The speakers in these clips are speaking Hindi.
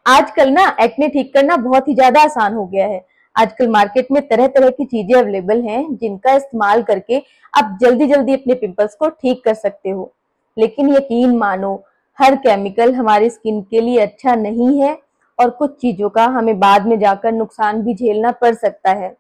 आजकल ना एक्ने ठीक करना बहुत ही ज्यादा आसान हो गया है। आजकल मार्केट में तरह तरह की चीजें अवेलेबल हैं जिनका इस्तेमाल करके आप जल्दी जल्दी अपने पिंपल्स को ठीक कर सकते हो। लेकिन यकीन मानो, हर केमिकल हमारी स्किन के लिए अच्छा नहीं है और कुछ चीजों का हमें बाद में जाकर नुकसान भी झेलना पड़ सकता है।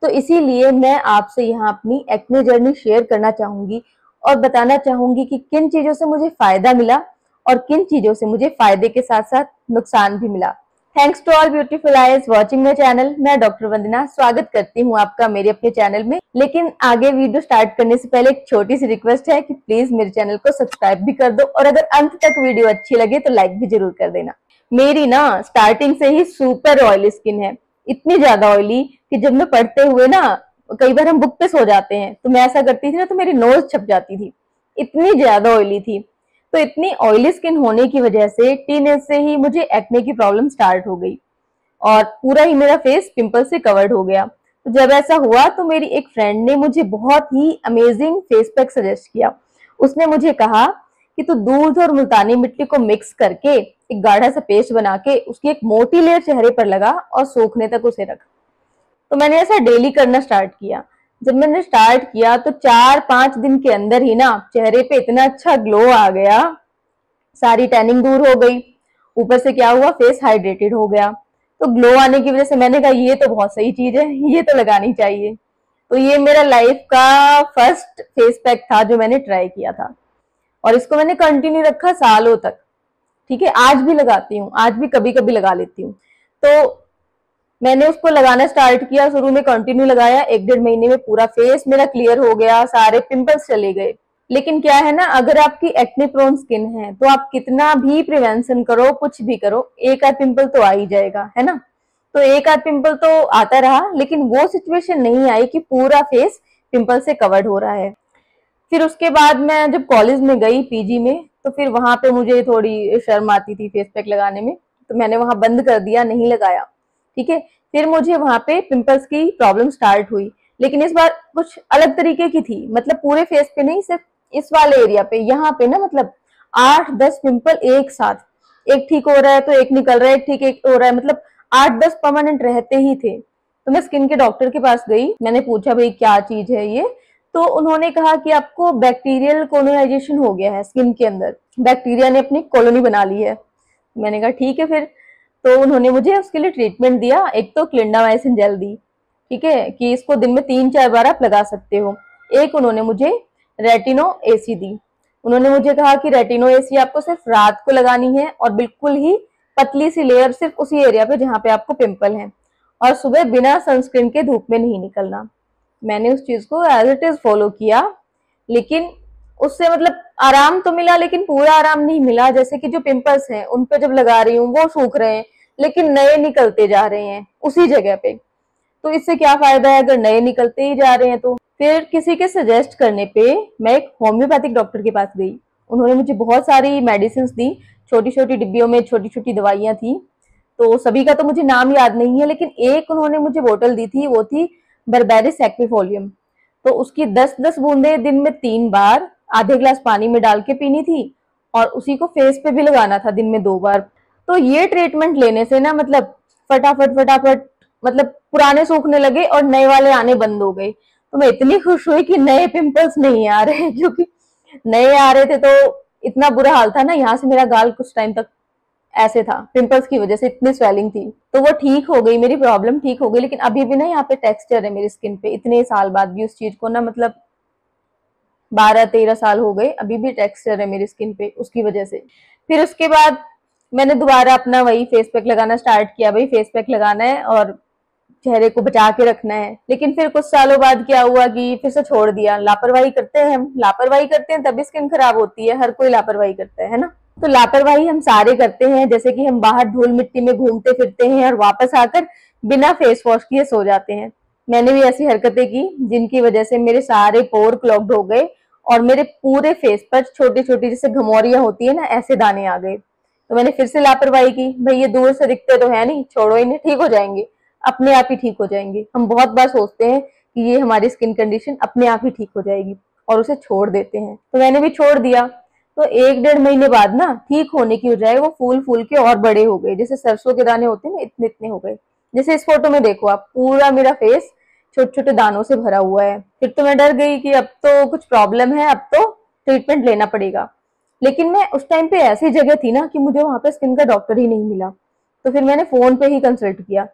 तो इसीलिए मैं आपसे यहाँ अपनी एक्ने जर्नी शेयर करना चाहूंगी और बताना चाहूंगी कि किन चीजों से मुझे फायदा मिला और किन चीजों से मुझे फायदे के साथ साथ नुकसान भी मिला। Thanks to all beautiful eyes watching my channel. मैं डॉक्टर वंदना स्वागत करती हूँ आपका मेरे अपने चैनल में। लेकिन आगे वीडियो स्टार्ट करने से पहले एक छोटी सी रिक्वेस्ट है कि प्लीज मेरे चैनल को सब्सक्राइब भी कर दो और अगर अंत तक वीडियो अच्छी लगे तो लाइक भी जरूर कर देना। मेरी ना स्टार्टिंग से ही सुपर ऑयली स्किन है, इतनी ज्यादा ऑयली कि जब मैं पढ़ते हुए ना कई बार हम बुक पे सो जाते हैं तो मैं ऐसा करती थी ना तो मेरी नोज छप जाती थी, इतनी ज्यादा ऑयली थी। तो इतनी ऑयली स्किन होने की वजह से टीनेज से ही मुझे एक्ने की प्रॉब्लम स्टार्ट हो गई और पूरा ही मेरा फेस पिंपल से कवर्ड हो गया। तो जब ऐसा हुआ तो मेरी एक फ्रेंड ने मुझे बहुत ही अमेजिंग फेस पैक सजेस्ट किया। उसने मुझे कहा कि तू दूध और मुल्तानी मिट्टी को मिक्स करके एक गाढ़ा सा पेस्ट बना के उसकी एक मोटी लेयर चेहरे पर लगा और सूखने तक उसे रख। तो मैंने ऐसा डेली करना स्टार्ट किया। जब मैंने स्टार्ट किया तो 4-5 दिन के अंदर ही ना चेहरे पे इतना अच्छा ग्लो आ गया, सारी टैनिंग दूर हो गई, ऊपर से क्या हुआ, फेस हाइड्रेटेड हो गया। तो ग्लो आने की वजह से मैंने कहा ये तो बहुत सही चीज है, ये तो लगानी चाहिए। तो ये मेरा लाइफ का फर्स्ट फेस पैक था जो मैंने ट्राई किया था और इसको मैंने कंटिन्यू रखा सालों तक। ठीक है, आज भी लगाती हूँ, आज भी कभी कभी लगा लेती हूँ। तो मैंने उसको लगाना स्टार्ट किया, शुरू में कंटिन्यू लगाया, 1-1.5 महीने में पूरा फेस मेरा क्लियर हो गया, सारे पिंपल्स चले गए। लेकिन क्या है ना, अगर आपकी एक्ने प्रोन स्किन है तो आप कितना भी प्रिवेंशन करो, कुछ भी करो, एक आध पिंपल तो आ ही जाएगा, है ना। तो एक आध पिंपल तो आता रहा, लेकिन वो सिचुएशन नहीं आई कि पूरा फेस पिंपल से कवर्ड हो रहा है। फिर उसके बाद मैं जब कॉलेज में गई पीजी में तो फिर वहां पे मुझे थोड़ी शर्म आती थी फेस पैक लगाने में, तो मैंने वहां बंद कर दिया, नहीं लगाया। ठीक है, फिर मुझे वहां पे पिंपल्स की प्रॉब्लम स्टार्ट हुई, लेकिन इस बार कुछ अलग तरीके की थी। मतलब पूरे फेस पे नहीं, सिर्फ इस वाले एरिया पे, यहाँ पे ना मतलब 8-10 पिंपल एक साथ, एक ठीक हो रहा है तो एक निकल रहा है, ठीक एक हो रहा है, मतलब 8-10 परमानेंट रहते ही थे। तो मैं स्किन के डॉक्टर के पास गई, मैंने पूछा भाई क्या चीज है ये। तो उन्होंने कहा कि आपको बैक्टीरियल कोलोनाइजेशन हो गया है स्किन के अंदर, बैक्टीरिया ने अपनी कॉलोनी बना ली है। मैंने कहा ठीक है फिर। तो उन्होंने मुझे उसके लिए ट्रीटमेंट दिया, एक तो क्लिंडामाइसिन जेल दी, ठीक है, कि इसको दिन में 3-4 बार आप लगा सकते हो। एक उन्होंने मुझे रेटिनो एसी दी। उन्होंने मुझे कहा कि रेटिनो एसी आपको सिर्फ रात को लगानी है और बिल्कुल ही पतली सी लेयर सिर्फ उसी एरिया पे जहां पे आपको पिंपल है, और सुबह बिना सनस्क्रीन के धूप में नहीं निकलना। मैंने उस चीज को एज इट इज फॉलो किया, लेकिन उससे मतलब आराम तो मिला, लेकिन पूरा आराम नहीं मिला। जैसे कि जो पिंपल्स हैं उन पे जब लगा रही हूँ वो सूख रहे हैं, लेकिन नए निकलते जा रहे हैं उसी जगह पे। तो इससे क्या फायदा है अगर नए निकलते ही जा रहे हैं। तो फिर किसी के सजेस्ट करने पे मैं एक होम्योपैथिक डॉक्टर के पास गई। उन्होंने मुझे बहुत सारी मेडिसिन दी, छोटी छोटी डिब्बियों में छोटी छोटी दवाइयां थी। तो सभी का तो मुझे नाम याद नहीं है, लेकिन एक उन्होंने मुझे बोतल दी थी, वो थी बर्बेरिस एक्विफोलियम। तो उसकी 10-10 बूंदे दिन में 3 बार आधे ग्लास पानी में डाल के पीनी थी और उसी को फेस पे भी लगाना था दिन में 2 बार। तो ये ट्रीटमेंट लेने से ना मतलब फटाफट फटाफट मतलब पुराने सूखने लगे और नए वाले आने बंद हो गए। तो मैं इतनी खुश हुई कि नए पिंपल्स नहीं आ रहे, क्योंकि नए आ रहे थे तो इतना बुरा हाल था ना, यहाँ से मेरा गाल कुछ टाइम तक ऐसे था, पिंपल्स की वजह से इतनी स्वेलिंग थी। तो वो ठीक हो गई, मेरी प्रॉब्लम ठीक हो गई। लेकिन अभी भी ना यहाँ पे टेक्सचर है मेरी स्किन पे, इतने साल बाद भी उस चीज को ना मतलब 12-13 साल हो गए, अभी भी टेक्सचर है मेरी स्किन पे उसकी वजह से। फिर उसके बाद मैंने दोबारा अपना वही फेस पैक लगाना स्टार्ट किया, भाई फेस पैक लगाना है और चेहरे को बचा के रखना है। लेकिन फिर कुछ सालों बाद क्या हुआ कि फिर से छोड़ दिया। लापरवाही करते हैं हम, लापरवाही करते हैं तभी स्किन खराब होती है, हर कोई लापरवाही करता है ना। तो लापरवाही हम सारे करते हैं, जैसे कि हम बाहर धूल मिट्टी में घूमते फिरते हैं और वापस आकर बिना फेस वॉश किए सो जाते हैं। मैंने भी ऐसी हरकतें की जिनकी वजह से मेरे सारे पोर क्लॉग्ड हो गए और मेरे पूरे फेस पर छोटी छोटी जैसे घमौरियां होती है ना, ऐसे दाने आ गए। तो मैंने फिर से लापरवाही की, भाई ये दूर से दिखते तो है नहीं, छोड़ो इन्हें, ठीक हो जाएंगे, अपने आप ही ठीक हो जाएंगे। हम बहुत बार सोचते हैं कि ये हमारी स्किन कंडीशन अपने आप ही ठीक हो जाएगी और उसे छोड़ देते हैं। तो मैंने भी छोड़ दिया। तो 1-1.5 महीने बाद ना ठीक होने की बजाय वो फूल फूल के और बड़े हो गए, जैसे सरसों के दाने होते हैं ना, इतने इतने हो गए। जैसे इस फोटो में देखो आप, पूरा मेरा फेस छोटे छोटे दानों से भरा हुआ है। फिर तो मैं डर गई कि अब तो कुछ प्रॉब्लम है, अब तो ट्रीटमेंट लेना पड़ेगा। लेकिन मैं उस टाइम पे ऐसी जगह थी ना कि मुझे वहां पे स्किन का डॉक्टर ही नहीं मिला। तो फिर मैंने फोन पे ही कंसल्ट किया।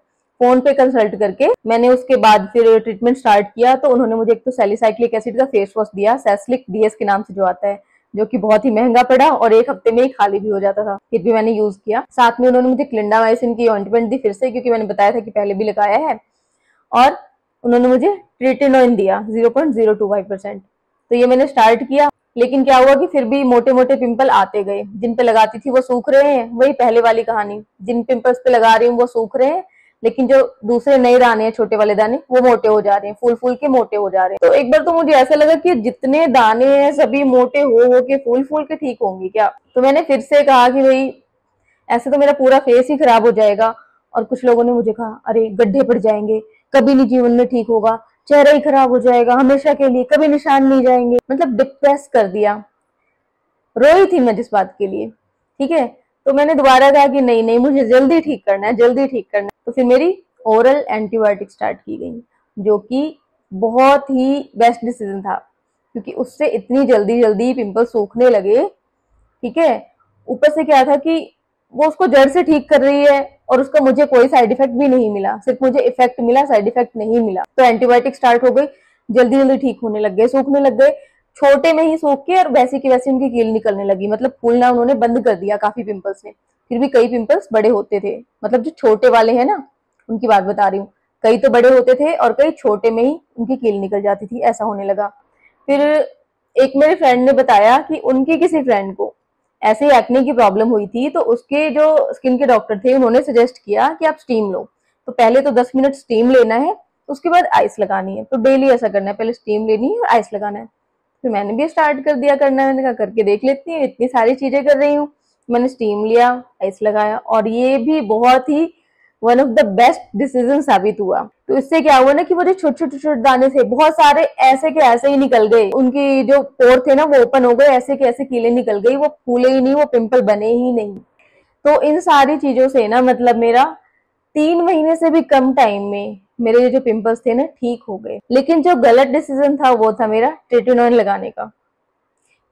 फोन पे कंसल्ट करके मैंने उसके बाद फिर ट्रीटमेंट स्टार्ट किया। तो उन्होंने मुझे एक तो सैलिसाइक्लिक एसिड का फेस वॉश दिया, सैस्लिक डीएस के नाम से जो आता है, जो कि बहुत ही महंगा पड़ा और 1 हफ्ते में ही खाली भी हो जाता था। फिर भी मैंने यूज किया। साथ में उन्होंने मुझे क्लिंडामाइसिन की ऑइंटमेंट दी फिर से, क्योंकि मैंने बताया था कि पहले भी लगाया है। और उन्होंने मुझे ट्रिटिनोइन दिया 0.025%। तो ये मैंने स्टार्ट किया। लेकिन क्या हुआ कि फिर भी मोटे मोटे पिंपल आते गए। जिन पे लगाती थी वो सूख रहे हैं, वही पहले वाली कहानी। जिन पिंपल्स पे लगा रही हूँ वो सूख रहे हैं, लेकिन जो दूसरे नए दाने हैं, छोटे वाले दाने, वो मोटे हो जा रहे हैं, फूल फूल के मोटे हो जा रहे हैं। तो एक बार तो मुझे ऐसा लगा कि जितने दाने हैं सभी मोटे हो के फूल फूल के ठीक होंगे क्या। तो मैंने फिर से कहा कि भाई ऐसे तो मेरा पूरा फेस ही खराब हो जाएगा। और कुछ लोगों ने मुझे कहा, अरे गड्ढे पड़ जाएंगे, कभी नहीं जीवन में ठीक होगा, चेहरा ही खराब हो जाएगा हमेशा के लिए, कभी निशान नहीं जाएंगे। मतलब डिप्रेस कर दिया। रोई थी मैं जिस बात के लिए। ठीक है, तो मैंने दोबारा कहा कि नहीं नहीं, मुझे जल्दी ठीक करना है, जल्दी ठीक करना है। तो फिर मेरी ओरल एंटीबायोटिक स्टार्ट की गई, जो कि बहुत ही बेस्ट डिसीजन था, क्योंकि उससे इतनी जल्दी जल्दी पिंपल सूखने लगे। ठीक है, ऊपर से क्या था कि वो उसको जड़ से ठीक कर रही है और उसका मुझे कोई साइड इफेक्ट भी नहीं मिला, सिर्फ मुझे इफेक्ट मिला, साइड इफेक्ट नहीं मिला। तो एंटीबायोटिक स्टार्ट हो गई, जल्दी जल्दी ठीक होने लग गए, सूखने लग गए। छोटे में ही सूख के और वैसी की वैसी उनकी कील निकलने लगी। मतलब फूलना उन्होंने बंद कर दिया काफी पिंपल्स ने। फिर भी कई पिंपल्स बड़े होते थे, मतलब जो छोटे वाले हैं ना, उनकी बात बता रही हूँ। कई तो बड़े होते थे और कई छोटे में ही उनकी कील निकल जाती थी, ऐसा होने लगा। फिर एक मेरे फ्रेंड ने बताया कि उनकी किसी फ्रेंड को ऐसे ही एक्ने की प्रॉब्लम हुई थी। तो उसके जो स्किन के डॉक्टर थे, उन्होंने सजेस्ट किया कि आप स्टीम लो। तो पहले तो 10 मिनट स्टीम लेना है, उसके बाद आइस लगानी है। तो डेली ऐसा करना है, पहले स्टीम लेनी है और आइस लगाना है। फिर मैंने भी स्टार्ट कर दिया करना। मैंने कहा करके देख लेती हूँ, इतनी सारी चीजें कर रही हूँ। मैंने स्टीम लिया, आइस लगाया, और ये भी बहुत ही one of the best decision साबित हुआ। तो इससे क्या हुआ ना कि वो जो छोटे छोटे छोटे दाने थे, बहुत सारे ऐसे के ऐसे ही निकल गए। उनकी जो पोर थे ना वो ओपन हो गए, ऐसे के ऐसे कीले निकल गई, वो फूले ही नहीं, वो पिंपल बने ही नहीं। तो इन सारी चीजों से ना, मतलब मेरा 3 महीने से भी कम टाइम में मेरे जो पिंपल्स थे ना ठीक हो गए। लेकिन जो गलत डिसीजन था वो था मेरा ट्रेटिनोइन लगाने का,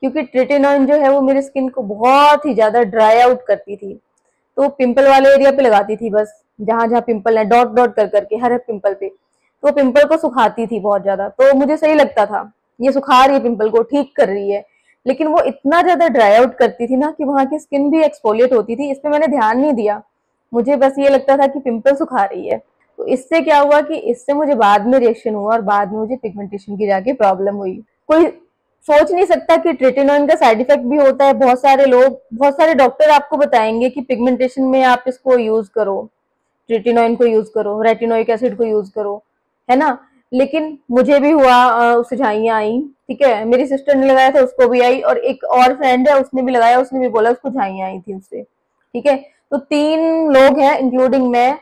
क्योंकि ट्रेटिनोइन जो है वो मेरी स्किन को बहुत ही ज्यादा ड्राई आउट करती थी। तो पिंपल वाले एरिया पे लगाती थी, बस जहां जहां पिंपल है, डॉट डॉट कर करके हर एक पिंपल पे। तो पिंपल को सुखाती थी बहुत ज्यादा। तो मुझे सही लगता था, ये सुखा रही है पिंपल को, ठीक कर रही है। लेकिन वो इतना ज्यादा ड्राई आउट करती थी ना कि वहां की स्किन भी एक्सफोलिएट होती थी। इस पे मैंने ध्यान नहीं दिया, मुझे बस ये लगता था कि पिंपल सुखा रही है। तो इससे क्या हुआ कि इससे मुझे बाद में रिएक्शन हुआ और बाद में मुझे पिगमेंटेशन की जाके प्रॉब्लम हुई। कोई सोच नहीं सकता कि ट्रेटिनोइन का साइड इफेक्ट भी होता है। बहुत सारे लोग, बहुत सारे डॉक्टर आपको बताएंगे कि पिगमेंटेशन में आप इसको यूज करो, ट्रेटिनोइन को यूज करो, रेटिनोइक एसिड को यूज करो, है ना। लेकिन मुझे भी हुआ, उससे झाइयां आई। ठीक है, मेरी सिस्टर ने लगाया था, उसको भी आई, और एक और फ्रेंड है उसने भी लगाया, उसने भी बोला उसको झाइयां आई थी उससे। ठीक है, तो 3 लोग हैं इंक्लूडिंग मैं,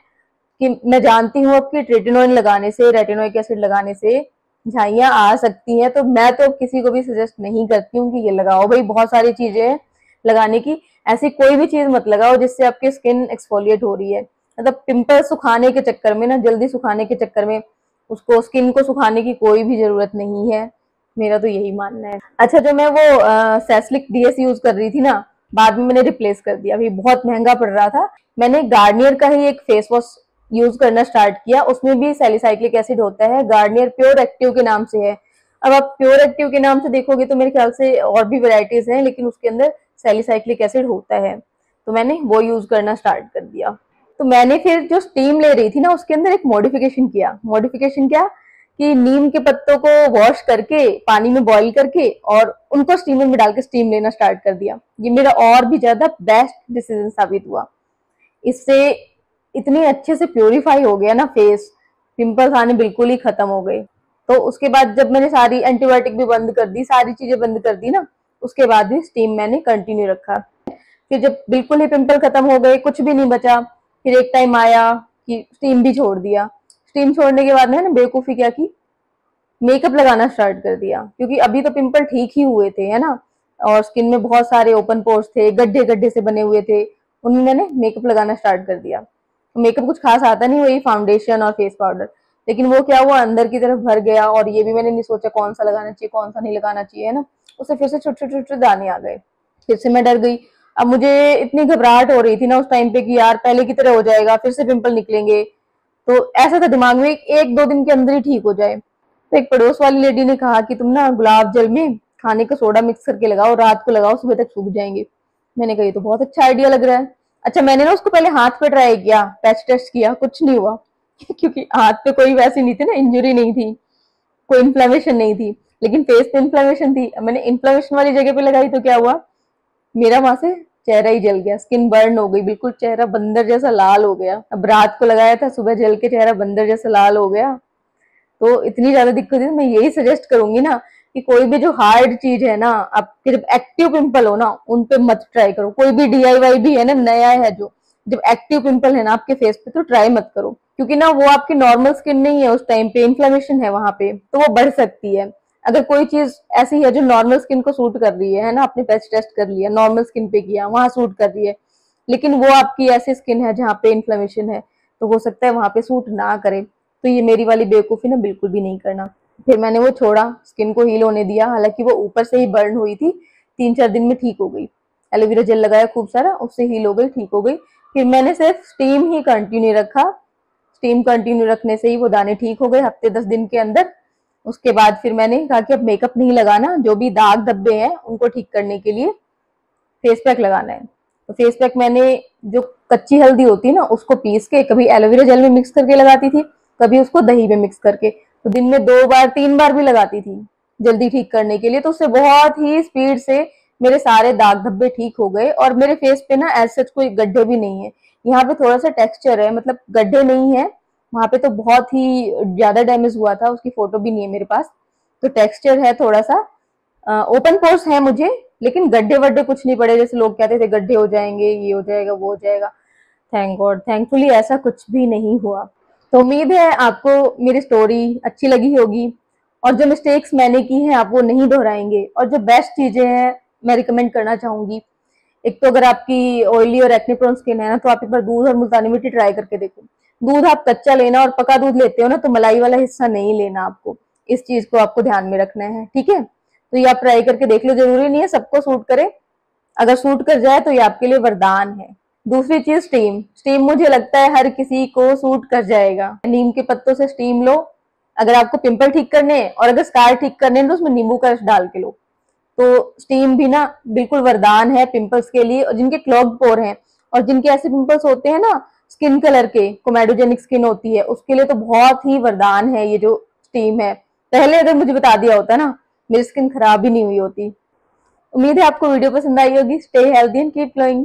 कि मैं जानती हूँ अब कि ट्रेटिनोइन लगाने से, रेटिनोइक एसिड लगाने से झाइयां आ सकती हैं। तो मैं तो किसी को भी सजेस्ट नहीं करती हूँ कि ये लगाओ। भाई बहुत सारी चीजें हैं लगाने की, ऐसी कोई भी चीज मत लगाओ जिससे आपकी स्किन एक्सफोलिएट हो रही है। मतलब पिंपल सुखाने के चक्कर में ना, जल्दी सुखाने के चक्कर में उसको, स्किन को सुखाने की कोई भी जरूरत नहीं है। मेरा तो यही मानना है। अच्छा, जो मैं वो सैस्लिक डीएस यूज कर रही थी ना, बाद में मैंने रिप्लेस कर दिया, अभी बहुत महंगा पड़ रहा था। मैंने गार्नियर का ही एक फेस वॉश यूज करना स्टार्ट किया। उसमें भी सैलिसाइक्लिक एसिड होता है, गार्नियर प्योर एक्टिव के नाम से है। अब आप प्योर एक्टिव के नाम से देखोगे तो मेरे ख्याल से और भी वैरायटीज हैं, लेकिन उसके अंदर सैलिसाइक्लिक एसिड होता है। तो मैंने वो यूज करना स्टार्ट कर दिया। तो मैंने फिर जो स्टीम ले रही थी ना, उसके अंदर एक मॉडिफिकेशन किया। मॉडिफिकेशन क्या कि नीम के पत्तों को वॉश करके पानी में बॉईल करके और उनको स्टीमर में डाल के स्टीम लेना स्टार्ट कर दिया। ये मेरा और भी ज्यादा बेस्ट डिसीजन साबित हुआ। इससे इतनी अच्छे से प्योरीफाई हो गया ना फेस, पिंपल्स आने बिल्कुल ही खत्म हो गए। तो उसके बाद जब मैंने सारी एंटीबायोटिक भी बंद कर दी, सारी चीजें बंद कर दी ना, उसके बाद भी स्टीम मैंने कंटिन्यू रखा। फिर जब बिल्कुल ही पिंपल खत्म हो गए, कुछ भी नहीं बचा, फिर एक टाइम आया कि स्टीम भी छोड़ दिया। स्टीम छोड़ने के बाद मैंने बेवकूफी क्या की, मेकअप लगाना स्टार्ट कर दिया, क्योंकि अभी तो पिंपल ठीक ही हुए थे, है ना। और स्किन में बहुत सारे ओपन पोर्स थे, गड्ढे गड्ढे से बने हुए थे, उनमें मैंने मेकअप लगाना स्टार्ट कर दिया। तो मेकअप कुछ खास आता नहीं, वही फाउंडेशन और फेस पाउडर, लेकिन वो क्या हुआ अंदर की तरफ भर गया, और ये भी मैंने नहीं सोचा कौन सा लगाना चाहिए कौन सा नहीं लगाना चाहिए, है ना। उससे फिर से छोटे छोटे छोटे दाने आ गए, फिर से मैं डर गई। अब मुझे इतनी घबराहट हो रही थी ना उस टाइम पे कि यार पहले की तरह हो जाएगा, फिर से पिंपल निकलेंगे। तो ऐसा था दिमाग में एक दो दिन के अंदर ही ठीक हो जाए। तो एक पड़ोस वाली लेडी ने कहा कि तुम ना गुलाब जल में खाने का सोडा मिक्स करके लगाओ, रात को लगाओ, सुबह तक सूख जाएंगे। मैंने कहा ये तो बहुत अच्छा आइडिया लग रहा है। अच्छा, मैंने ना उसको पहले हाथ पे ट्राई किया, पैच टेस्ट किया, कुछ नहीं हुआ क्योंकि हाथ पे कोई वैसी नहीं थी ना, इंजरी नहीं थी, कोई इन्फ्लेमेशन नहीं थी, लेकिन फेस पे इन्फ्लेमेशन थी। मैंने इन्फ्लेमेशन वाली जगह पे लगाई तो क्या हुआ, मेरा वहां से चेहरा ही जल गया, स्किन बर्न हो गई, बिल्कुल चेहरा बंदर जैसा लाल हो गया। अब रात को लगाया था, सुबह जल के चेहरा बंदर जैसा लाल हो गया। तो इतनी ज्यादा दिक्कत है। मैं यही सजेस्ट करूंगी ना कि कोई भी जो हार्ड चीज है ना, आपके जब एक्टिव पिंपल हो ना, उन पे मत ट्राई करो। कोई भी डीआईवाई भी है ना, नया है जो, जब एक्टिव पिंपल है ना आपके फेस पे, तो ट्राई मत करो, क्योंकि ना वो आपकी नॉर्मल स्किन नहीं है, उस टाइम पे इन्फ्लेमेशन है वहां पे, तो वो बढ़ सकती है। अगर कोई चीज ऐसी है जो नॉर्मल स्किन को सूट कर रही है ना, आपने पैच टेस्ट कर लिया, नॉर्मल स्किन पे किया, वहां सूट कर रही है, लेकिन वो आपकी ऐसी स्किन है जहाँ पे इन्फ्लेमेशन है, तो हो सकता है वहां पे सूट ना करे। तो ये मेरी वाली बेवकूफी ना बिल्कुल भी नहीं करना। फिर मैंने वो छोड़ा, स्किन को हील होने दिया, हालांकि वो ऊपर से ही बर्न हुई थी, 3-4 दिन में ठीक हो गई। एलोवेरा जेल लगाया खूब सारा, उससे हील हो गई, ठीक हो गई। फिर मैंने सिर्फ स्टीम ही कंटिन्यू रखा, स्टीम कंटिन्यू रखने से ही वो दाने ठीक हो गए हफ्ते 10 दिन के अंदर। उसके बाद फिर मैंने कहा कि अब मेकअप नहीं लगाना, जो भी दाग धब्बे हैं उनको ठीक करने के लिए फेस पैक लगाना है। तो फेस पैक मैंने जो कच्ची हल्दी होती है ना, उसको पीस के कभी एलोवेरा जेल में मिक्स करके लगाती थी, कभी उसको दही में मिक्स करके, तो दिन में 2 बार 3 बार भी लगाती थी जल्दी ठीक करने के लिए। तो उससे बहुत ही स्पीड से मेरे सारे दाग धब्बे ठीक हो गए, और मेरे फेस पे ना ऐसे कोई गड्ढे भी नहीं है। यहाँ पे थोड़ा सा टेक्सचर है, मतलब गड्ढे नहीं है, वहां पे तो बहुत ही ज्यादा डैमेज हुआ था, उसकी फोटो भी नहीं है मेरे पास। तो टेक्सचर है थोड़ा सा, ओपन पोर्स है मुझे, लेकिन गड्ढे वड्ढे कुछ नहीं पड़े, जैसे लोग कहते थे गड्ढे हो जाएंगे, ये हो जाएगा, वो हो जाएगा। थैंक गॉड, थैंकफुली ऐसा कुछ भी नहीं हुआ। तो उम्मीद है आपको मेरी स्टोरी अच्छी लगी होगी, और जो मिस्टेक्स मैंने की हैं आप वो नहीं दोहराएंगे, और जो बेस्ट चीजें हैं मैं रिकमेंड करना चाहूंगी। एक तो अगर आपकी ऑयली और एक्ने प्रोन स्किन है ना, तो आप एक बार दूध और मुल्तानी मिट्टी ट्राई करके देखो। दूध आप कच्चा लेना, और पका दूध लेते हो ना तो मलाई वाला हिस्सा नहीं लेना आपको, इस चीज को आपको ध्यान में रखना है, ठीक है। तो ये आप ट्राई करके देख लो, जरूरी नहीं है सबको सूट करे, अगर सूट कर जाए तो ये आपके लिए वरदान है। दूसरी चीज स्टीम, स्टीम मुझे लगता है हर किसी को सूट कर जाएगा। नीम के पत्तों से स्टीम लो, अगर आपको पिंपल ठीक करने हैं, और अगर स्कार ठीक करने हैं तो उसमें नींबू का रस डाल के लो। तो स्टीम भी ना बिल्कुल वरदान है पिंपल्स के लिए, और जिनके क्लॉग्ड पोर हैं, और जिनके ऐसे पिंपल्स होते हैं ना स्किन कलर के, कोमेडोजेनिक स्किन होती है, उसके लिए तो बहुत ही वरदान है ये जो स्टीम है। पहले अगर मुझे बता दिया होता ना, मेरी स्किन खराब ही नहीं हुई होती। उम्मीद है आपको वीडियो पसंद आई होगी। Stay healthy and keep glowing.